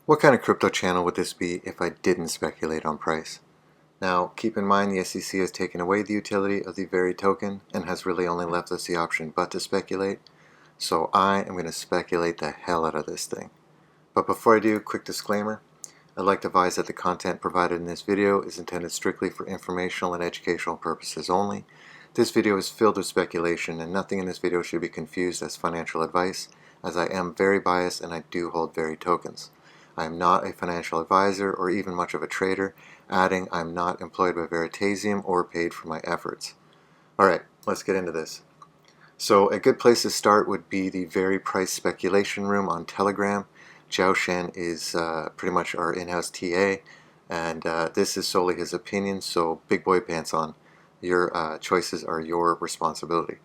What kind of crypto channel would this be if I didn't speculate on price? Now, keep in mind the SEC has taken away the utility of the VERI token and has really only left us the option but to speculate. So I am going to speculate the hell out of this thing. But before I do, quick disclaimer. I'd like to advise that the content provided in this video is intended strictly for informational and educational purposes only. This video is filled with speculation, and nothing in this video should be confused as financial advice, as I am very biased and I do hold VERI tokens. I am not a financial advisor or even much of a trader, adding I am not employed by Veritaseum or paid for my efforts. Alright, let's get into this. So a good place to start would be the VERI price speculation room on Telegram. Zhao Shen is pretty much our in-house TA, and this is solely his opinion, so big boy pants on. Your choices are your responsibility.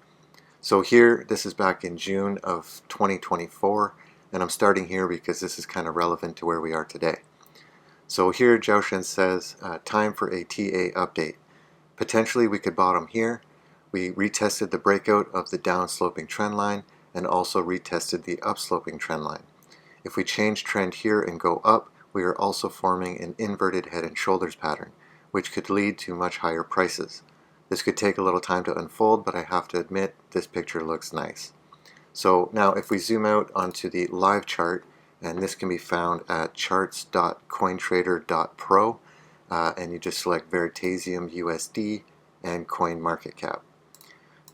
So here, this is back in June of 2024, and I'm starting here because this is kind of relevant to where we are today. So here Zhao Shen says, time for a TA update. Potentially we could bottom here. We retested the breakout of the downsloping trend line and also retested the upsloping trend line. If we change trend here and go up, we are also forming an inverted head and shoulders pattern, which could lead to much higher prices. This could take a little time to unfold, but I have to admit this picture looks nice. So now if we zoom out onto the live chart, and this can be found at charts.cointrader.pro, and you just select Veritaseum USD and CoinMarketCap.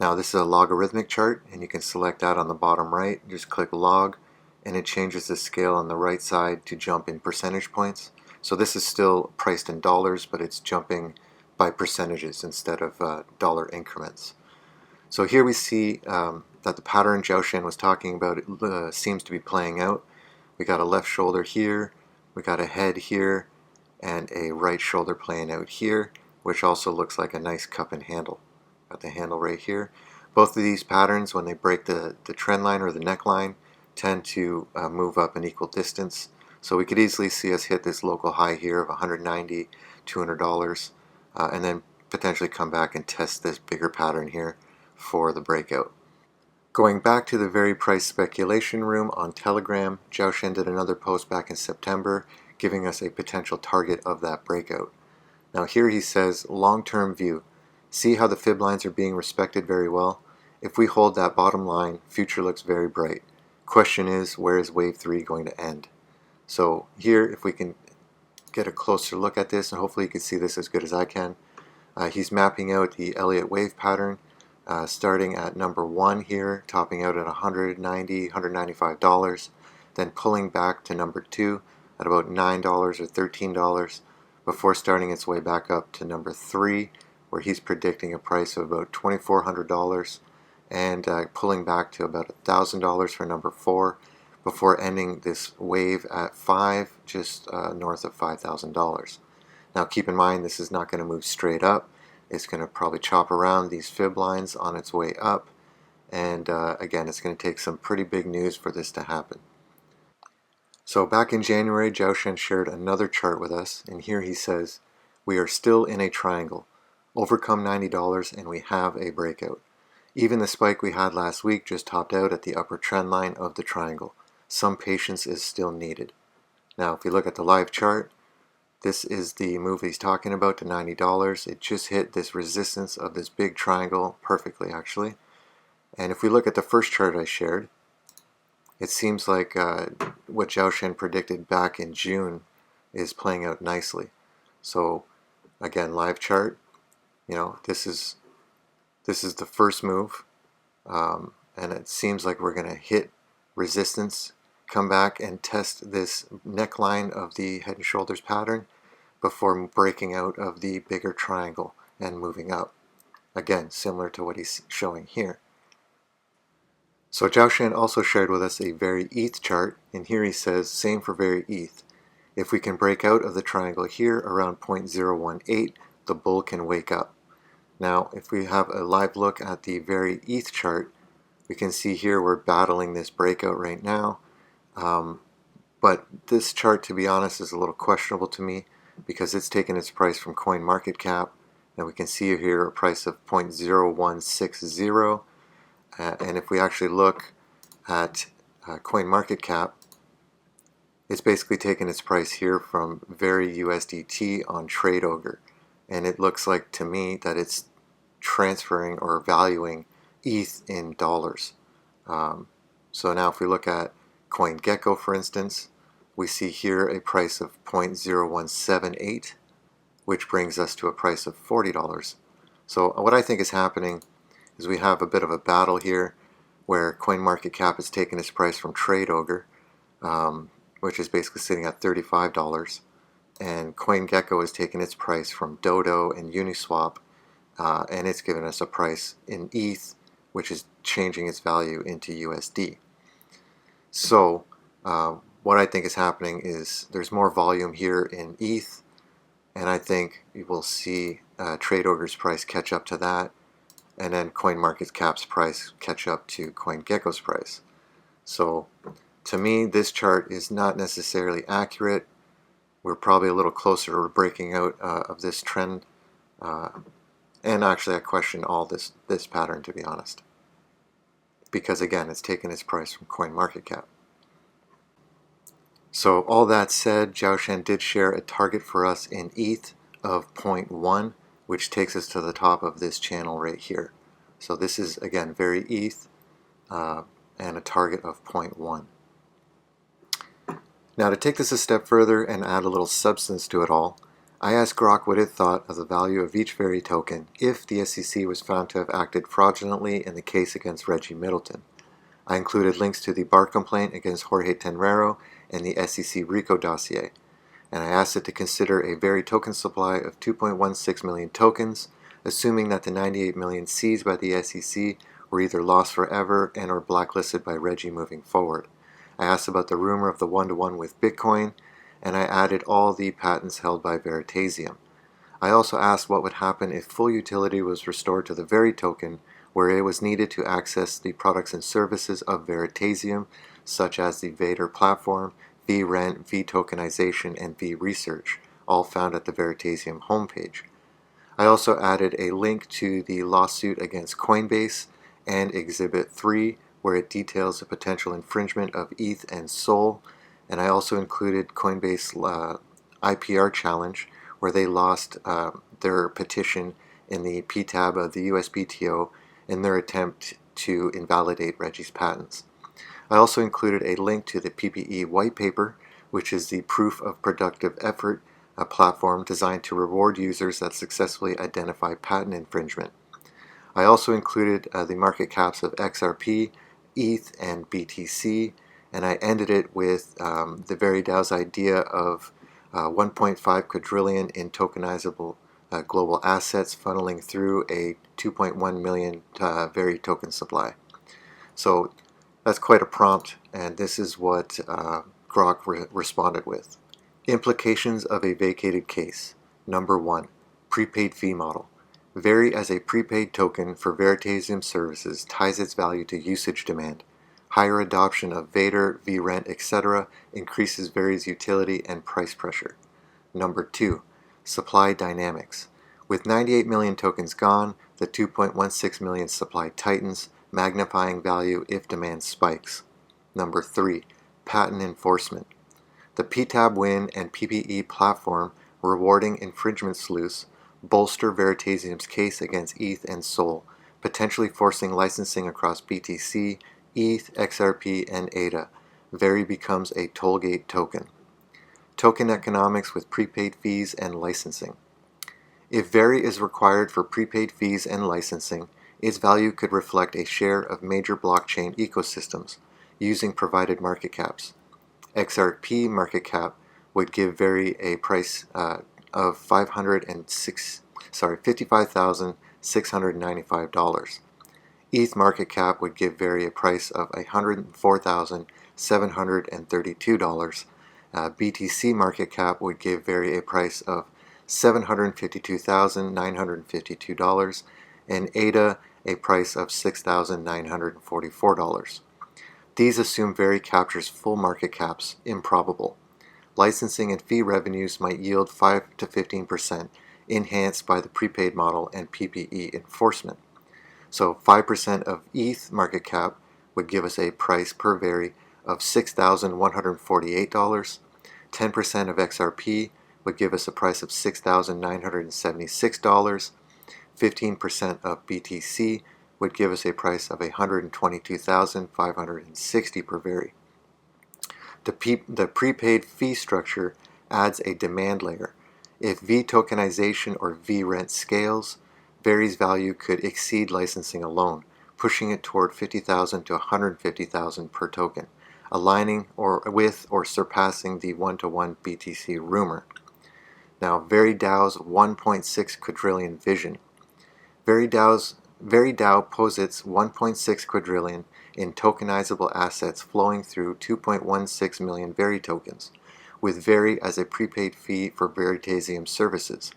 Now this is a logarithmic chart, and you can select that on the bottom right. Just click log, and it changes the scale on the right side to jump in percentage points. So this is still priced in dollars, but it's jumping by percentages instead of dollar increments. So here we see that the pattern Zhao Shen was talking about seems to be playing out. We got a left shoulder here, we got a head here, and a right shoulder playing out here, which also looks like a nice cup and handle. Got the handle right here. Both of these patterns, when they break the trend line or the neckline, tend to move up an equal distance. So we could easily see us hit this local high here of $190, $200, and then potentially come back and test this bigger pattern here for the breakout. Going back to the VERI price speculation room on Telegram, Zhao Shen did another post back in September giving us a potential target of that breakout. Now here he says, long-term view. See how the fib lines are being respected very well? If we hold that bottom line, future looks very bright. Question is, where is wave 3 going to end? So here, if we can get a closer look at this, and hopefully you can see this as good as I can, he's mapping out the Elliott wave pattern, starting at number 1 here, topping out at $190, $195, then pulling back to number 2 at about $9 or $13 before starting its way back up to number 3, where he's predicting a price of about $2,400 and pulling back to about $1,000 for number 4 before ending this wave at 5, just north of $5,000. Now keep in mind, this is not going to move straight up. It's going to probably chop around these fib lines on its way up, and again, it's going to take some pretty big news for this to happen. So back in January, Zhao Shen shared another chart with us, and here he says, we are still in a triangle. Overcome $90 and we have a breakout. Even the spike we had last week just topped out at the upper trend line of the triangle. Some patience is still needed. Now if you look at the live chart, this is the move he's talking about to $90. It just hit this resistance of this big triangle perfectly, actually. And if we look at the first chart I shared, it seems like what Zhao Shen predicted back in June is playing out nicely. So again, live chart, you know, this is the first move, and it seems like we're going to hit resistance, come back and test this neckline of the head and shoulders pattern before breaking out of the bigger triangle and moving up. Again, similar to what he's showing here. So Zhao Shen also shared with us a VERI ETH chart, and here he says, same for VERI ETH. If we can break out of the triangle here around 0.018, the bull can wake up. Now, if we have a live look at the VERI ETH chart, we can see here we're battling this breakout right now. But this chart, to be honest, is a little questionable to me because it's taken its price from CoinMarketCap, and we can see here a price of 0.0160. And if we actually look at CoinMarketCap, It's basically taken its price here from VERI USDT on TradeOgre, and it looks like to me that it's transferring or valuing ETH in dollars. So now if we look at CoinGecko, for instance, we see here a price of 0.0178, which brings us to a price of $40. So what I think is happening is we have a bit of a battle here where CoinMarketCap has taken its price from TradeOgre, which is basically sitting at $35, and CoinGecko has taken its price from Dodo and Uniswap, and it's given us a price in ETH, which is changing its value into USD. So what I think is happening is there's more volume here in ETH, and I think you will see TradeOgre's price catch up to that, and then CoinMarketCap's price catch up to CoinGecko's price. So to me, this chart is not necessarily accurate. We're probably a little closer to breaking out of this trend, and actually I question all this pattern, to be honest, because again, it's taken its price from CoinMarketCap. So all that said, Jiaoshan did share a target for us in ETH of 0.1, which takes us to the top of this channel right here. So this is, again, VERI ETH and a target of 0.1. Now to take this a step further and add a little substance to it all, I asked Grok what it thought of the value of each VERI token if the SEC was found to have acted fraudulently in the case against Reggie Middleton. I included links to the bar complaint against Jorge Tenrero and the SEC RICO dossier, and I asked it to consider a VERI token supply of 2.16 million tokens, assuming that the 98 million seized by the SEC were either lost forever and or blacklisted by Reggie moving forward. I asked about the rumor of the one-to-one with Bitcoin, and I added all the patents held by Veritaseum. I also asked what would happen if full utility was restored to the VERI token, where it was needed to access the products and services of Veritaseum, such as the VEADIR platform, VeRent, VeTokenization, and VeResearch, all found at the Veritaseum homepage. I also added a link to the lawsuit against Coinbase and Exhibit 3, where it details the potential infringement of ETH and SOL, and I also included Coinbase IPR challenge, where they lost their petition in the PTAB of the USPTO in their attempt to invalidate Reggie's patents. I also included a link to the PPE white paper, which is the Proof of Productive Effort, a platform designed to reward users that successfully identify patent infringement. I also included the market caps of XRP, ETH, and BTC, and I ended it with the VERI DAO's idea of 1.5 quadrillion in tokenizable global assets funneling through a 2.1 million VERI token supply. So that's quite a prompt, and this is what Grok responded with. Implications of a vacated case. Number 1. Prepaid fee model. VERI as a prepaid token for Veritaseum services ties its value to usage demand. Higher adoption of VEDIR, VeRent, etc. increases VERI's utility and price pressure. Number 2. Supply dynamics. With 98 million tokens gone, the 2.16 million supply tightens, magnifying value if demand spikes. Number 3. Patent enforcement. The PTAB win and PPE platform rewarding infringement sleuths bolster Veritasium's case against ETH and SOL, potentially forcing licensing across BTC, ETH, XRP, and ADA. VERI becomes a tollgate token. Token economics with prepaid fees and licensing. If VERI is required for prepaid fees and licensing, its value could reflect a share of major blockchain ecosystems using provided market caps. XRP market cap would give VERI a price of $55,695. ETH market cap would give VERI a price of $104,732. BTC market cap would give VERI a price of $752,952, and ADA a price of $6,944. These assume VERI captures full market caps, improbable. Licensing and fee revenues might yield 5 to 15%, enhanced by the prepaid model and PPE enforcement. So 5% of ETH market cap would give us a price per VERI of $6,148. 10% of XRP would give us a price of $6,976. 15% of BTC would give us a price of $122,560 per VERI. The prepaid fee structure adds a demand layer. If VeTokenization or VeRent scales, VERI's value could exceed licensing alone, pushing it toward $50,000 to $150,000 per token, aligning with or surpassing the 1-to-1 BTC rumor. Now, VeriDAO's 1.6 quadrillion vision. VeriDAO posits 1.6 quadrillion in tokenizable assets flowing through 2.16 million VERI tokens, with VERI as a prepaid fee for Veritaseum services.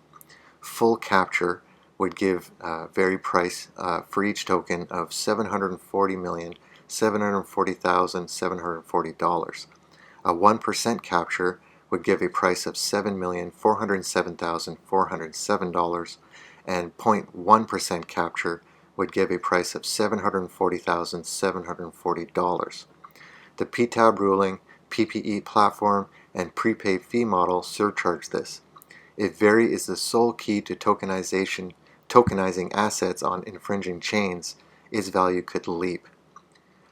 Full capture would give VERI price for each token of $740,740,740. A 1% capture would give a price of $7,407,407, and 0.1% capture would give a price of $740,740. The PTAB ruling, PPE platform, and prepaid fee model surcharge this. If VERI is the sole key to tokenizing assets on infringing chains, its value could leap.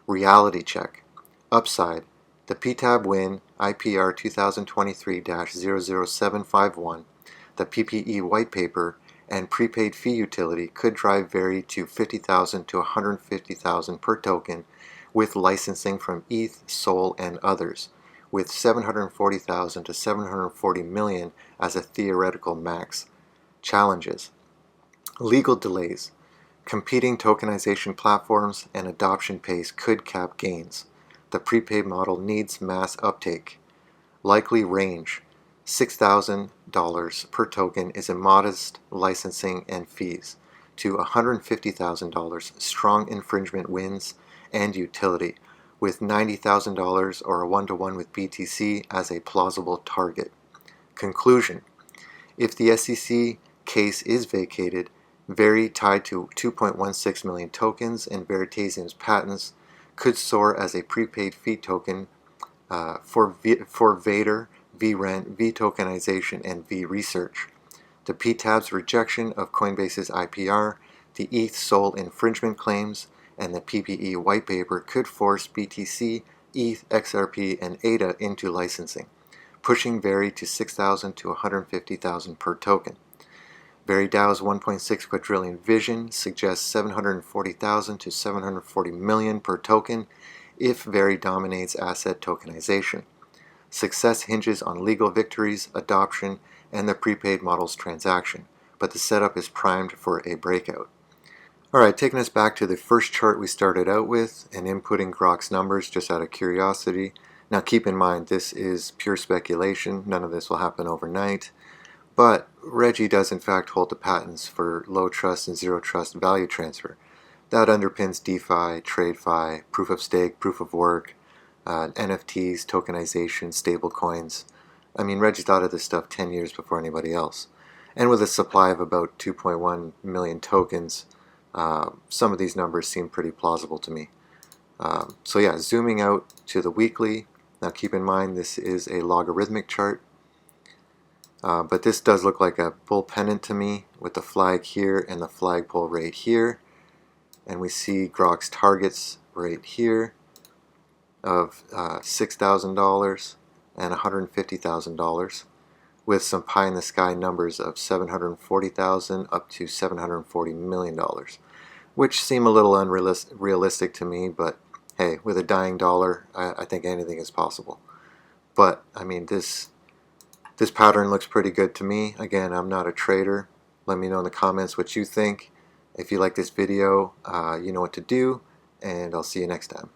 Reality check. Upside. The PTAB win IPR 2023-00751, the PPE white paper, and prepaid fee utility could drive VERI to $50,000 to $150,000 per token with licensing from ETH, Sol, and others, with $740,000 to $740 million as a theoretical max. Challenges. Legal delays. Competing tokenization platforms and adoption pace could cap gains. The prepaid model needs mass uptake. Likely range. $6,000 per token is a modest licensing and fees, to $150,000 strong infringement wins and utility, with $90,000 or a 1-to-1 with BTC as a plausible target. Conclusion. If the SEC case is vacated, VERI tied to 2.16 million tokens and Veritasium's patents could soar as a prepaid fee token for VeADIR, VeRent, VeTokenization, and VeResearch. The PTAB's rejection of Coinbase's IPR, the ETH Sol infringement claims, and the PPE white paper could force BTC, ETH, XRP, and ADA into licensing, pushing VERI to $6,000 to $150,000 per token. VeriDAO's 1.6 quadrillion vision suggests $740,000 to $740 million per token if VERI dominates asset tokenization. Success hinges on legal victories, adoption, and the prepaid model's transaction, but the setup is primed for a breakout. Alright, taking us back to the first chart we started out with and inputting Grok's numbers just out of curiosity. Now keep in mind, this is pure speculation. None of this will happen overnight. But Reggie does in fact hold the patents for low trust and zero trust value transfer. That underpins DeFi, TradeFi, proof of stake, proof of work, NFTs, tokenization, stablecoins. I mean, Reggie thought of this stuff 10 years before anybody else. And with a supply of about 2.1 million tokens, some of these numbers seem pretty plausible to me. So yeah, zooming out to the weekly. Now keep in mind this is a logarithmic chart. But this does look like a bull pennant to me with the flag here and the flagpole right here. And we see Grok's targets right here of $6,000 and $150,000 with some pie in the sky numbers of $740,000 up to $740 million, which seem a little unrealistic to me, but hey, with a dying dollar, I think anything is possible. But I mean, this pattern looks pretty good to me. Again, I'm not a trader. Let me know in the comments what you think. If you like this video, you know what to do, and I'll see you next time.